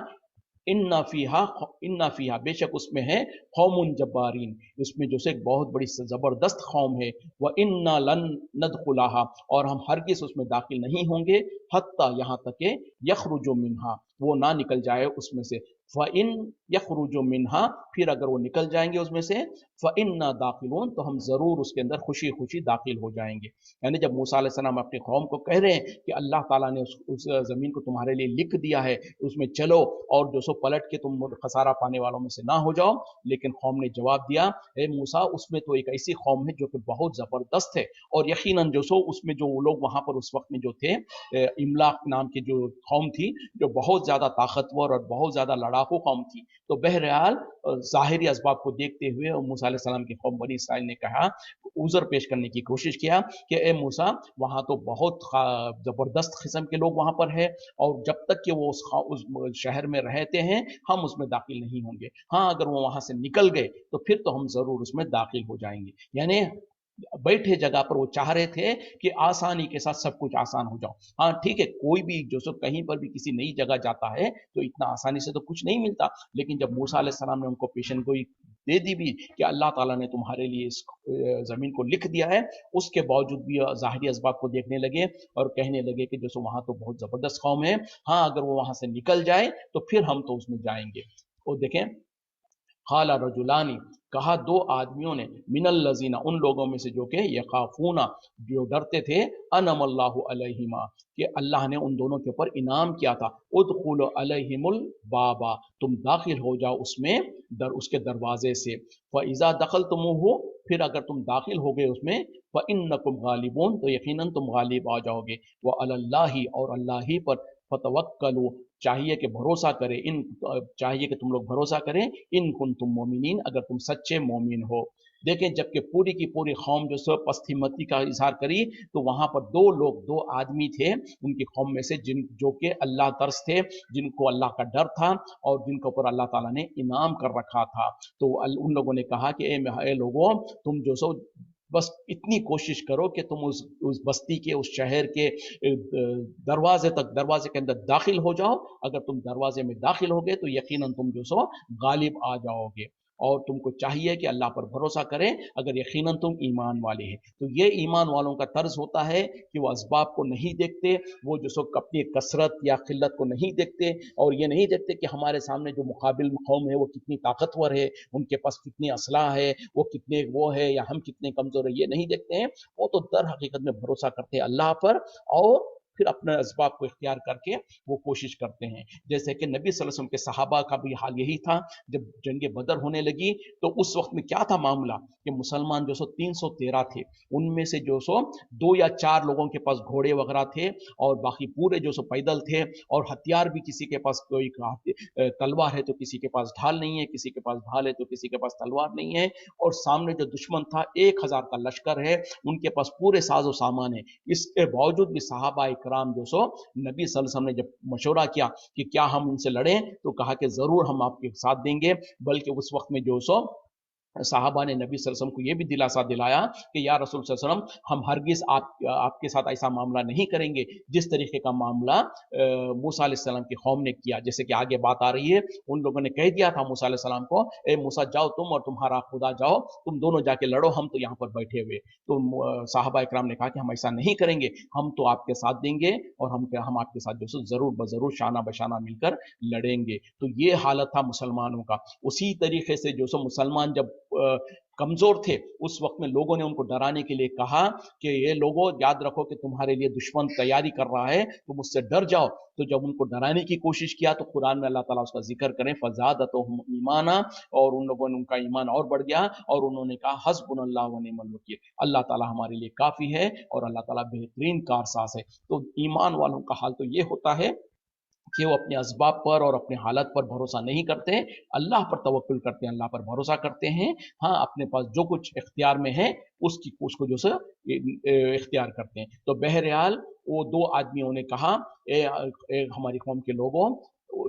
इन्ना फीहा बेशक उसमें है कौमुन जब्बारीन, उसमें जो से एक बहुत बड़ी जबरदस्त कौम है। व इन्ना लन नदखुलाहा, और हम हरगिज उसमें दाखिल नहीं होंगे, हत्ता यहाँ तक के यखरुजु मिनहा, वो ना निकल जाए उसमें से। फ़इन यखरुजु मिनहा, फिर अगर वो निकल जाएंगे उसमें से, फ़इन्ना दाखिलून, तो हम जरूर उसके अंदर खुशी खुशी दाखिल हो जाएंगे। यानी जब मूसा अलैहिस्सलाम अपनी कौम को कह रहे हैं कि अल्लाह ताला ने उस जमीन को तुम्हारे लिए लिख दिया है, उसमें चलो और जो सो पलट के तुम खसारा पाने वालों में से ना हो जाओ। लेकिन कौम ने जवाब दिया, ए मूसा, उसमें तो एक ऐसी कौम है जो कि बहुत जबरदस्त है, और यकीनन जो सो उसमें जो लोग वहां पर उस वक्त में जो थे, इमला नाम की जो कौम थी, जो बहुत ज्यादा ताकतवर और बहुत ज्यादा लड़ाकू कौम थी। तो बहरहाल ज़ाहिरी असबाब को देखते हुए मूसा अलैहिस्सलाम की कौम बनी इसराइल ने कहा, उज़र पेश करने की कोशिश किया कि ए मूसा, वहां तो बहुत जबरदस्त किस्म के लोग वहां पर है, और जब तक कि वो उस शहर में रहते हैं हम उसमें दाखिल नहीं होंगे। हाँ, अगर वो वहां से निकल गए तो फिर तो हम जरूर उसमें दाखिल हो जाएंगे। यानी बैठे जगह पर वो चाह रहे थे कि आसानी के साथ सब कुछ आसान हो जाओ। हाँ ठीक है, कोई भी जो सो कहीं पर भी किसी नई जगह जाता है तो इतना आसानी से तो कुछ नहीं मिलता। लेकिन जब मूसा अलैहिस्सलाम ने उनको पेशन गोई दे दी भी कि अल्लाह ताला ने तुम्हारे लिए इस जमीन को लिख दिया है, उसके बावजूद भी ज़ाहिरी असबाब को देखने लगे और कहने लगे कि जो सो वहां तो बहुत जबरदस्त कौम है, हाँ अगर वो वहां से निकल जाए तो फिर हम तो उसमें जाएंगे। और देखें, खाला रजुलानी, कहा दो आदमियों ने, मिनल लजीना, उन लोगों में से जो कि यखाफूना, जो डरते थे, अनमल्लाहु अलैहिमा, कि अल्लाह ने उन दोनों के ऊपर इनाम किया था। उदखुलु अलैहिमुल बाबा, तुम दाखिल हो जाओ उसमें, उसके दरवाजे से। फ़इज़ा दखलतुमुहु, फिर अगर तुम दाखिल हो गए उसमें, फ़इन्नकुम गालिबून, तो यकीनन तुम गालिब आ जाओगे। व अलल्लाहि, और अल्लाह ही पर, फतवक्कलू, चाहिए कि भरोसा करें, इन चाहिए कि तुम लोग भरोसा करें, इन कुन तुम मोमिनीन, अगर तुम सच्चे मोमिन हो। देखें, जबकि पूरी की पूरी कौम जो सब पश्चिमती का इजहार करी, तो वहां पर दो लोग, दो आदमी थे उनकी कौम में से, जिन जो कि अल्लाह तरस थे, जिनको अल्लाह का डर था और जिनके ऊपर अल्लाह ताला ने इनाम कर रखा था। तो उन लोगों ने कहा कि ए लोगों, तुम जो सो बस इतनी कोशिश करो कि तुम उस बस्ती के, उस शहर के दरवाजे के अंदर दाखिल हो जाओ। अगर तुम दरवाजे में दाखिल हो गए तो यकीनन तुम जो सो गालिब आ जाओगे, और तुमको चाहिए कि अल्लाह पर भरोसा करें अगर यकीनन तुम ईमान वाले हैं। तो ये ईमान वालों का तर्ज होता है कि वो असबाब को नहीं देखते, वो जो सो अपनी कसरत या किल्लत को नहीं देखते, और ये नहीं देखते कि हमारे सामने जो मुकाबिल कौम है वो कितनी ताकतवर है, उनके पास कितनी असलाह है, वो कितने वो है, या हम कितने कमजोर है, ये नहीं देखते हैं। वो तो दर हकीकत में भरोसा करते हैं अल्लाह पर, और फिर अपने असबाब को इख्तियार करके वो कोशिश करते हैं। जैसे कि नबी सल्लल्लाहु अलैहि वसल्लम के सहाबा का भी हाल यही था। जब जंग बदर होने लगी तो उस वक्त में क्या था मामला कि मुसलमान जो सो 313 थे, उनमें से जो सो 2 या 4 लोगों के पास घोड़े वगैरह थे, और बाकी पूरे जो सो पैदल थे, और हथियार भी किसी के पास कोई तलवार है तो किसी के पास ढाल नहीं है, किसी के पास ढाल है तो किसी के पास तलवार नहीं है, और सामने जो दुश्मन था 1000 का लश्कर है, उनके पास पूरे साजो सामान है। इसके बावजूद भी सहाबा इकराम जो सो नबी सल्लल्लाहु अलैहि वसल्लम ने जब मशवरा किया कि क्या हम उनसे लड़ें, तो कहा कि जरूर हम आपके साथ देंगे। बल्कि उस वक्त में जो सो साहबा ने नबी सल्लल्लाहु अलैहि वसल्लम को यह भी दिलासा दिलाया कि या रसूल सल्लल्लाहु अलैहि वसल्लम, हम हरगिज आपके साथ ऐसा मामला नहीं करेंगे जिस तरीके का मामला मूसा अलैहि सलाम की कौम ने किया। जैसे कि आगे बात आ रही है, उन लोगों ने कह दिया था मूसा अलैहि सलाम को, ए मूसा जाओ तुम और तुम्हारा खुदा जाओ, तुम दोनों जाके लड़ो, हम तो यहाँ पर बैठे हुए। तो साहबा इकराम ने कहा कि हम ऐसा नहीं करेंगे, हम तो आपके साथ देंगे, और हम आपके साथ जो जरूर बजरूर शाना बशाना मिलकर लड़ेंगे। तो ये हालत था मुसलमानों का। उसी तरीके से जो सो मुसलमान जब कमजोर थे, उस वक्त में लोगों ने उनको डराने के लिए कहा कि ये लोगों याद रखो कि तुम्हारे लिए दुश्मन तैयारी कर रहा है, तुम उससे डर जाओ। तो जब उनको डराने की कोशिश किया तो कुरान में अल्लाह ताला उसका जिक्र करें, फज़ादतहुम ईमाना, और उन लोगों ने उनका ईमान और बढ़ गया, और उन्होंने कहा हस्बुनल्लाहु व निअमल वकील, अल्लाह ताला हमारे लिए काफी है और अल्लाह ताला बेहतरीन कारसाज है। तो ईमान वालों का हाल तो ये होता है कि वो अपने असबाब पर और अपने हालत पर भरोसा नहीं करते, अल्लाह पर तवक्कुल करते हैं, अल्लाह पर भरोसा करते हैं। हाँ, अपने पास जो कुछ इख्तियार में है उसको जो से इख्तियार करते हैं। तो बहरहाल वो 2 आदमियों ने कहा, हमारी कौम के लोगों,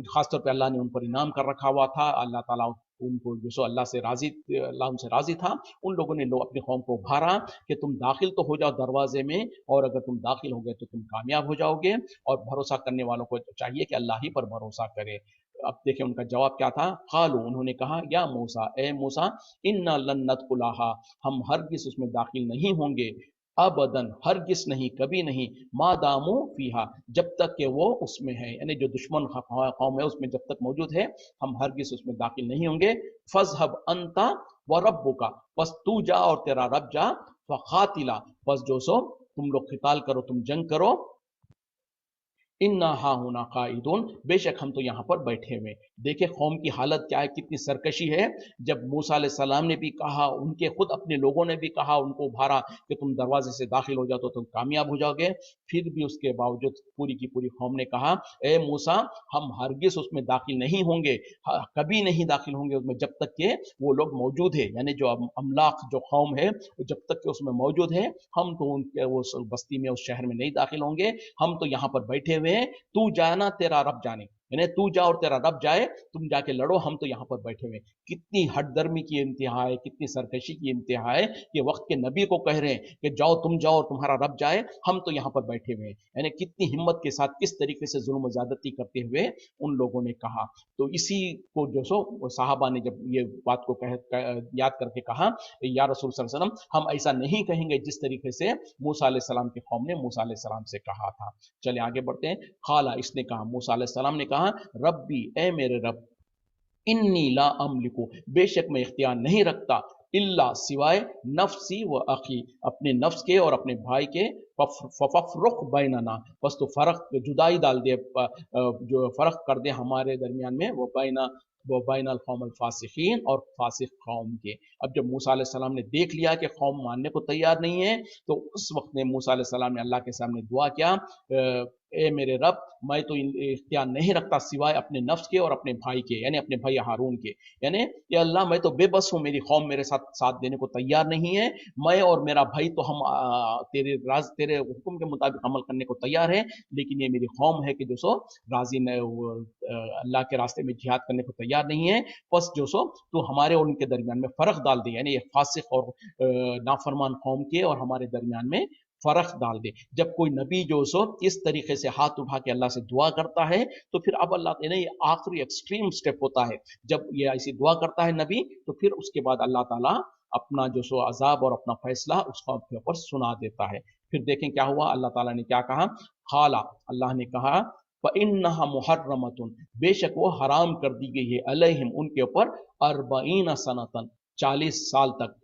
खासतौर पे अल्लाह ने उन पर इनाम कर रखा हुआ था, अल्लाह ताला उनको जो सो अल्लाह उनसे राजी था। उन लोगों ने अपनी कौम को उभारा कि तुम दाखिल तो हो जाओ दरवाजे में, और अगर तुम दाखिल हो गए तो तुम कामयाब हो जाओगे, और भरोसा करने वालों को चाहिए कि अल्लाह ही पर भरोसा करे। अब देखिए उनका जवाब क्या था। कालू, उन्होंने कहा, या मूसा, ए मूसा, इन्ना लन नदखुलहा, हम हरगिज उसमें दाखिल नहीं होंगे, अबदन, हरगिज नहीं, कभी नहीं, मादामू फीहा, जब तक कि वो उसमें है, यानी जो दुश्मन कौम है उसमें जब तक मौजूद है, हम हरगिज उसमें दाखिल नहीं होंगे। फजहब अंता व रब्बुका, बस तू जा और तेरा रब जा, फखातिला, बस जो सो तुम लोग खिताल करो, तुम जंग करो, इन्ना हा होना काइदुन, बेशक हम तो यहाँ पर बैठे हुए। देखे कौम की हालत क्या है, कितनी सरकशी है। जब मूसा अलैहि सलाम ने भी कहा, उनके खुद अपने लोगों ने भी कहा, उनको उभारा कि तुम दरवाजे से दाखिल हो जाओ तो तुम कामयाब हो जाओगे, फिर भी उसके बावजूद पूरी की पूरी कौम ने कहा, ए मूसा, हम हरगिज उसमें दाखिल नहीं होंगे, कभी नहीं दाखिल होंगे उसमें जब तक के वो लोग मौजूद है, यानी जो अमलाक जो कौम है जब तक के उसमें मौजूद है, हम तो उनके वो बस्ती में उस शहर में नहीं दाखिल होंगे, हम तो यहाँ पर बैठे हुए हैं, तू जाना तेरा रब जाने, यानी तू जा और तेरा रब जाए, तुम जाके लड़ो, हम तो यहाँ पर बैठे हुए। कितनी हटदर्मी की इंतहा है, कितनी सरकशी की इंतहा है कि वक्त के नबी को कह रहे हैं कि जाओ, तुम जाओ और तुम्हारा रब जाए, हम तो यहाँ पर बैठे हुए। यानी कितनी हिम्मत के साथ, किस तरीके से जुल्म ज्यादती करते हुए उन लोगों ने कहा। तो इसी को जो सो साहबा ने जब ये बात को याद करके कहा, या रसूल सल्लल्लाहु अलैहि वसल्लम, हम ऐसा नहीं कहेंगे जिस तरीके से मूसा अलैहि सलाम की कौम ने मूसा अलैहि सलाम से कहा था। चले आगे बढ़ते हैं। खाला, इसने कहा, मूसा अलैहि सलाम ने कहा, रब्बी, ए मेरे रब, इन्नी ला अमलिकु, बेशक मैं इख्तियार नहीं रखता, इल्ला, सिवाय, नफसी व अखी, अपने नफ्स के और अपने भाई के, फफरुख बैनना, बस तो फर्क, जुदाई डाल दे, जो फर्क कर दे हमारे दरमियान में, वो बैना, वो बैन अल कौम अल फासिकीन, और फासिक कौम के। अब जब मूसा अलैहि सलाम ने देख लिया कि कौम मानने को तैयार नहीं है, तो उस वक्त में मूसा अलैहि सलाम ने अल्लाह के सामने दुआ किया, اے میرے رب میں تو اختیار نہیں رکھتا سوائے اپنے نفس کے اور اپنے بھائی کے، یعنی اپنے بھائی ہارون کے، یعنی یا اللہ میں تو بے بس ہوں، میری قوم میرے ساتھ دینے کو تیار نہیں ہے، میں اور میرا بھائی تو ہم تیرے حکم کے مطابق عمل کرنے کو تیار ہے، لیکن یہ میری قوم ہے کہ جو سو راضی اللہ کے راستے میں جہاد کرنے کو تیار نہیں ہے، بس جو سو تو ہمارے اور ان کے درمیان میں فرق ڈال دے، یعنی یہ فاسق اور نافرمان قوم کے اور ہمارے درمیان میں فرق ڈال دے۔ جب کوئی نبی جو سو اس طریقے سے ہاتھ اٹھا کے اللہ سے دعا کرتا ہے تو پھر اب اللہ تعالیٰ یہ آخری ایکسٹریم سٹیپ ہوتا ہے، جب یہ ایسی دعا کرتا ہے نبی تو پھر اس کے بعد اللہ تعالیٰ اپنا جو سو عذاب اور اپنا فیصلہ اس قوم کے اوپر سنا دیتا ہے۔ پھر دیکھیں کیا ہوا، اللہ تعالیٰ نے کیا کہا، خالا اللہ نے کہا فَإِنَّهَا مُحَرَّمَةٌ بے شک وہ حرام کر دی گئی ہے، علیہم ان کے اوپر 40 سنتن 40 سال تک،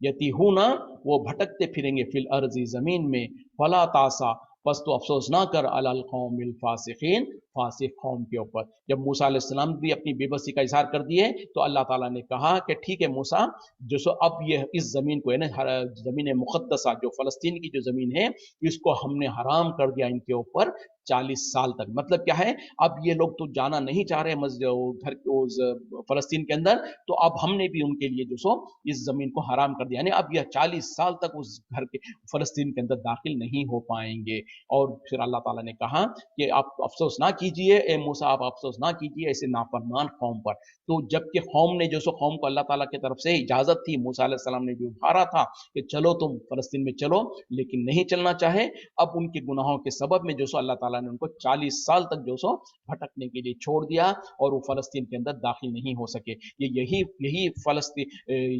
یتیہونا وہ بھٹکتے پھریں گے فی الارض زمین میں، فلا تاسا پس تو افسوس نہ کر علی القوم الفاسقین فاسق قوم کے اوپر۔ جب موسیٰ علیہ السلام بھی اپنی بے بسی کا اظہار کر دیے تو اللہ تعالیٰ نے کہا کہ ٹھیک ہے موسیٰ جو سو اب یہ اس زمین کو زمین مقدسہ جو فلسطین کی جو زمین ہے اس کو ہم نے حرام کر دیا ان کے اوپر 40 سال تک۔ مطلب کیا ہے، اب یہ لوگ تو جانا نہیں چاہ رہے گھر فلسطین کے اندر، تو اب ہم نے بھی ان کے لیے جو سو اس زمین کو حرام کر دیا، یعنی اب یہ 40 سال تک اس گھر کے فلسطین کے اندر داخل نہیں ہو پائیں گے۔ اور پھر اللہ تعالیٰ نے کہا کہ آپ افسوس نہ کیجئے اے موسیٰ، آپ افسوس نہ کیجئے ایسے نافرمان قوم پر۔ تو جب کہ قوم نے جو سو قوم کو اللہ تعالیٰ کی طرف سے اجازت تھی، موسیٰ علیہ السلام نے جو ابھارا تھا کہ چلو تم فلسطین میں چلو، لیکن نہیں چلنا چاہے، اب ان کے گناہوں کے سبب میں جو سو اللہ تعالیٰ نے ان کو 40 سال تک جو سو بھٹکنے کے لیے چھوڑ دیا اور وہ فلسطین کے اندر داخل نہیں ہو سکے۔ یہی فلسطین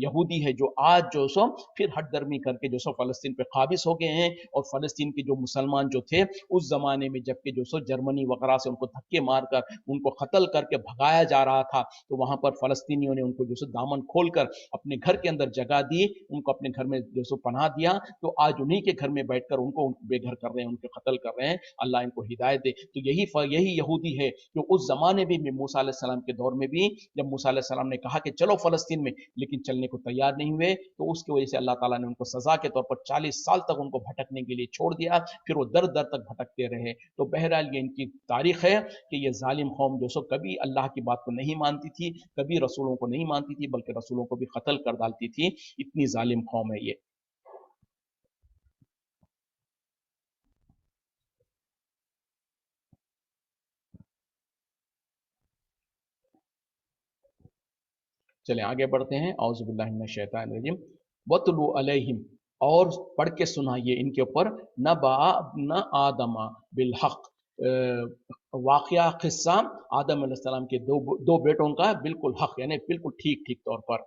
یہودی ہے جو آج جو سو پھر ہٹ درمی کر کے جو سو فلسطین پہ قابض ہو گئے ہیں، اور فلسطین کے جو مسلمان جو تھے اس زمانے میں جب کہ جو سو جرمنی وغیرہ سے ان کو دھکے مار کر ان کو قتل کر کے بھگایا جا رہا تھا، تو وہاں پر فلسطینیوں نے ان کو جو سو دامن کھول کر اپنے گھر کے اندر جگہ دی، ان کو اپنے گھر میں جو سو پناہ دیا، تو آج انہی کے گھر میں بیٹھ کر ان کو بے گھر کر رہے ہیں، ان کے قتل کر رہے ہیں۔ اللہ ان کو ہدایت دے۔ تو یہی یہودی ہے جو اس زمانے میں موسیٰ علیہ السلام کے دور میں بھی جب موسیٰ علیہ السلام نے کہا کہ چلو فلسطین میں، لیکن چلنے کو تیار نہیں ہوئے، تو اس کی وجہ سے اللہ تعالیٰ نے ان کو سزا کے طور پر 40 سال تک ان کو بھٹکنے کے لیے چھوڑ دیا، پھر وہ در در تک بھٹکتے رہے۔ تو بہرحال یہ ان کی تاریخ ہے کہ یہ ظالم قوم جو سو کبھی اللہ کی بات کو نہیں مانتی تھی، کبھی رسولوں کو نہیں مانتی تھی، بلکہ رسولوں کو بھی قتل کر ڈالتی تھی، اتنی ظالم قوم ہے یہ۔ چلیں آگے بڑھتے ہیں۔ اعوذ باللہ من الشیطان الرجیم۔ وَاتْلُ عَلَيْهِمْ اور پڑھ کے سنائیے ان کے اوپر نَبَأَ ابْنَ آدَمَ بِالْحَقِّ واقعہ قصہ آدم علیہ السلام کے دو بیٹوں کا بالکل حق، یعنی بالکل ٹھیک طور پر۔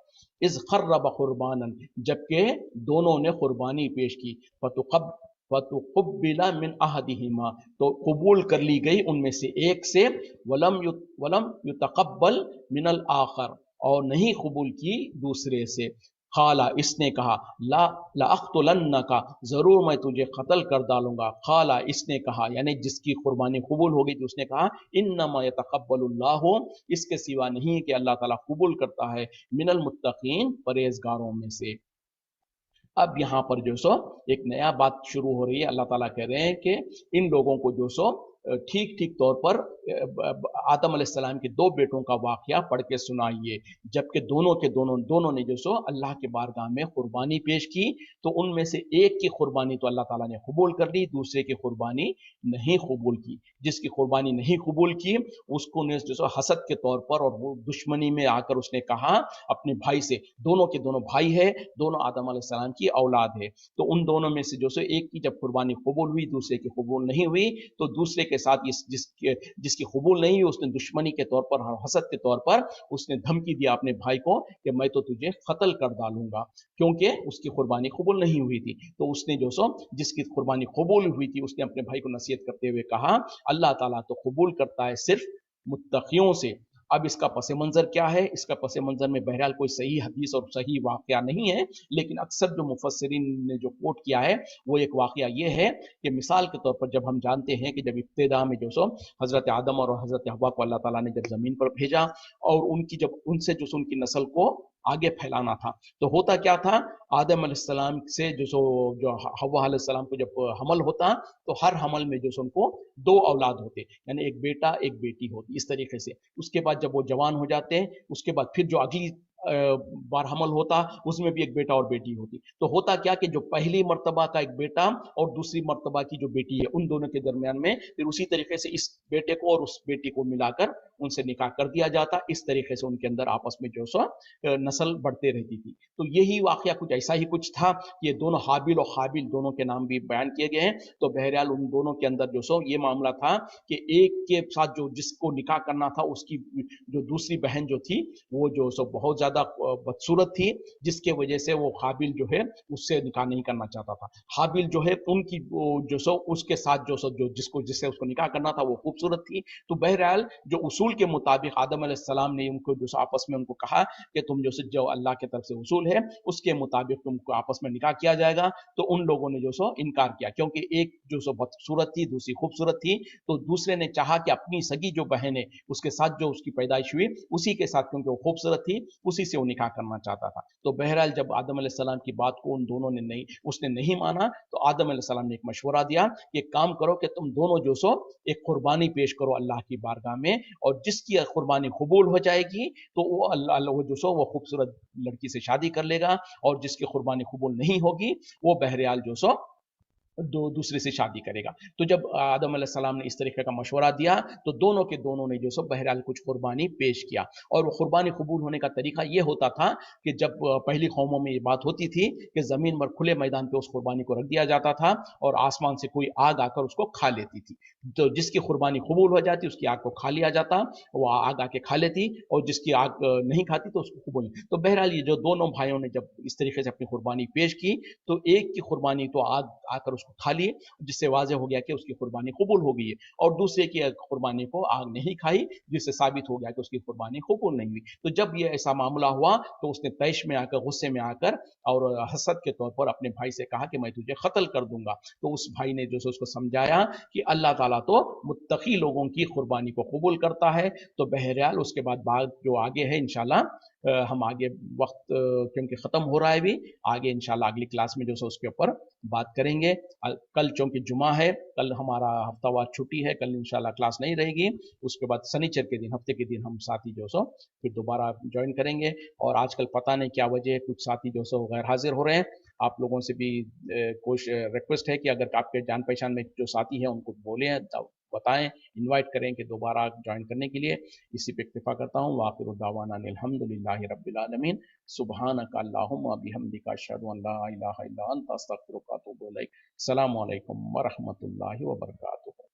اِذْ قَرَّبَ قُرْبَانًا جبکہ دونوں نے قربانی پیش کی، فَتُقُبِّلَ مِنْ أَحَدِهِمَا تو قبول کر لی گئی ان میں سے ایک سے، وَلَمْ يُتَقَبَّلْ مِنَ الْآخَرِ اور نہیں قبول کی دوسرے سے۔ قالا اس نے کہا لَأَقْتُلَنَّكَ ضرور میں تجھے قتل کر ڈالوں گا۔ قالا اس نے کہا، یعنی جس کی قربانی قبول ہو گئی تو اس نے کہا انما يتقبل اللہ اس کے سوا نہیں کہ اللہ تعالیٰ قبول کرتا ہے من المتقین پرہیزگاروں میں سے۔ اب یہاں پر جو سو ایک نیا بات شروع ہو رہی ہے، اللہ تعالیٰ کہہ رہے ہیں کہ ان لوگوں کو جو سو ٹھیک طور پر آدم علیہ السلام کے دو بیٹوں کا واقعہ پڑھ کے سنائیے، جبکہ دونوں نے جو سو اللہ کے بارگاہ میں قربانی پیش کی، تو ان میں سے ایک کی قربانی تو اللہ تعالیٰ نے قبول کر لی، دوسرے کی قربانی نہیں قبول کی۔ جس کی قربانی نہیں قبول کی اس کو نے جو سو حسد کے طور پر اور وہ دشمنی میں آ کر اس نے کہا اپنے بھائی سے، دونوں کے دونوں بھائی ہے، دونوں آدم علیہ السلام کی اولاد ہے، تو ان دونوں میں سے جو سو ایک کی جب قربانی قبول ہوئی دوسرے کی قبول نہیں ہوئی، تو دوسرے کے ساتھ جس کی قبول نہیں ہوئی اس نے دشمنی کے طور پر اور حسد کے طور پر اس نے دھمکی دیا اپنے بھائی کو کہ میں تو تجھے قتل کر ڈالوں گا، کیونکہ اس کی قربانی قبول نہیں ہوئی تھی۔ تو اس نے جو سو جس کی قربانی قبول ہوئی تھی اس نے اپنے بھائی کو نصیحت کرتے ہوئے کہا اللہ تعالیٰ تو قبول کرتا ہے صرف متقیوں سے۔ اب اس کا پس منظر کیا ہے؟ اس کا پس منظر میں بہرحال کوئی صحیح حدیث اور صحیح واقعہ نہیں ہے، لیکن اکثر جو مفسرین نے جو کوٹ کیا ہے وہ ایک واقعہ یہ ہے کہ مثال کے طور پر جب ہم جانتے ہیں کہ جب ابتدا میں جو سو حضرت آدم اور حضرت حوا کو اللہ تعالیٰ نے جب زمین پر بھیجا اور ان سے جو ان کی نسل کو आगे फैलाना था। तो होता क्या था, आदम अलैहिस्सलाम से जो हव्वा अलैहिस्सलाम को जब हमल होता, तो हर हमल में जो सो उनको दो औलाद होते, यानी एक बेटा एक बेटी होती, इस तरीके से। उसके बाद जब वो जवान हो जाते हैं, उसके बाद फिर जो अगली बार हमल होता, उसमें भी एक बेटा और बेटी होती। तो होता क्या कि जो पहली मर्तबा का एक बेटा और दूसरी मर्तबा की जो बेटी है, उन दोनों के दरमियान में फिर उसी तरीके से इस बेटे को और उस बेटी को मिलाकर उनसे निकाह कर दिया जाता। इस तरीके से उनके अंदर आपस में जो सो नस्ल बढ़ते रहती थी। तो यही वाकया कुछ ऐसा ही कुछ था। ये दोनों हाबिल और काबिल दोनों के नाम भी बयान किए गए हैं। तो बहरहाल उन दोनों के अंदर जो सो ये मामला था कि एक के साथ जो जिसको निकाह करना था, उसकी जो दूसरी बहन जो थी, वो जो सो बहुत ज्यादा बदसूरत थी, जिसके वजह से वो काबिल जो है उससे निकाह नहीं करना चाहता था। हाबिल जो है उनकी जो सो उसके साथ जो सो जो जिसको जिससे उसको निकाह करना था वो खूबसूरत थी। तो बहरहाल जो उसूल के मुताबिक आदम अलैहिस्सलाम ने उनको जो आपस में उनको कहा कि तुम जो अल्लाह की तरफ से उसूल है उसके मुताबिक तुमको आपस में निकाह किया जाएगा। तो उन लोगों ने जो सो इनकार किया, क्योंकि एक जो सो बदसूरत थी, दूसरी खूबसूरत थी। तो दूसरे ने चाहा कि अपनी सगी जो बहन है उसके साथ जो उसकी पैदाइश हुई उसी के साथ, क्योंकि वो खूबसूरत थी, उसी से वो निकाह करना चाहता था। तो बहरहाल जब आदम अलैहिस्सलाम की बात को उन दोनों ने नहीं उसने नहीं माना, तो आदम अलैहिस्सलाम ने एक मशवरा दिया कि एक काम करो कि तुम दोनों जो सो एक कुर्बानी पेश करो अल्लाह की बारगाह में, और जिसकी कुर्बानी कबूल हो जाएगी तो वो अल्लाह वो जो सो वो खूबसूरत लड़की से शादी कर लेगा, और जिसकी कुर्बानी कबूल नहीं होगी वो बहरहाल जो सो दूसरे से शादी करेगा। तो जब आदम अलैहिस्सलाम ने इस तरीके का मशवरा दिया, तो दोनों के दोनों ने जो सो बहरहाल कुछ कुर्बानी पेश किया। और वो कुर्बानी कबूल होने का तरीका ये होता था कि जब पहली कौमों में ये बात होती थी कि ज़मीन पर खुले मैदान पे उस कुर्बानी को रख दिया जाता था, और आसमान से कोई आग आकर उसको खा लेती थी। तो जिसकी कुर्बानी कबूल हो जाती उसकी आग को खा लिया जाता, वो आग आके खा लेती, और जिसकी आग नहीं खाती तो उसको कबूल नहीं। तो बहरहाल ये जो दोनों भाइयों ने जब इस तरीके से अपनी कुर्बानी पेश की, तो एक की कुर्बानी तो आग आकर उसको खा लिए, जिससे वाजह हो गया कि उसकी कुर्बानी कबूल हो गई है, और दूसरे की कुर्बानी को आग नहीं खाई, जिससे साबित हो गया कि उसकी कुर्बानी कबूल नहीं हुई। तो जब ये ऐसा मामला हुआ, तो उसने तैश में आकर, गुस्से में आकर, और हसद के तौर पर अपने भाई से कहा कि मैं तुझे कत्ल कर दूंगा। तो उस भाई ने जो है उसको समझाया कि अल्लाह ताला तो मुत्तकी लोगों की कुर्बानी को कबूल करता है। तो बहरहाल उसके बाद बात जो आगे है इंशाल्लाह हम आगे वक्त क्योंकि ख़त्म हो रहा है अभी, आगे इंशाल्लाह अगली क्लास में जो है उसके ऊपर बात करेंगे। कल चूंकि जुमा है, कल हमारा हफ्तावार छुट्टी है, कल इंशाल्लाह क्लास नहीं रहेगी। उसके बाद शनिचर के दिन, हफ्ते के दिन हम साथी जो सो फिर दोबारा ज्वाइन करेंगे। और आजकल पता नहीं क्या वजह है, कुछ साथी जो सो गैर हाजिर हो रहे हैं। आप लोगों से भी कुछ रिक्वेस्ट है कि अगर आपके जान पहचान में जो साथी है उनको बोले, बताएं, इनवाइट करें कि दोबारा ज्वाइन करने के लिए। इसी पे इक्तिफा करता हूँ। वाखिर दावाना अल्हम्दुलिल्लाहि रब्बिल आलमीन। सुब्हानक अल्लाहुम्मा बिहम्दिका अशहदु अन ला इलाहा इल्ला अंता अस्तगफिरुका व अतूबु इलैक। अस्सलामु अलैकुम व रहमतुल्लाहि व बरकातुहू।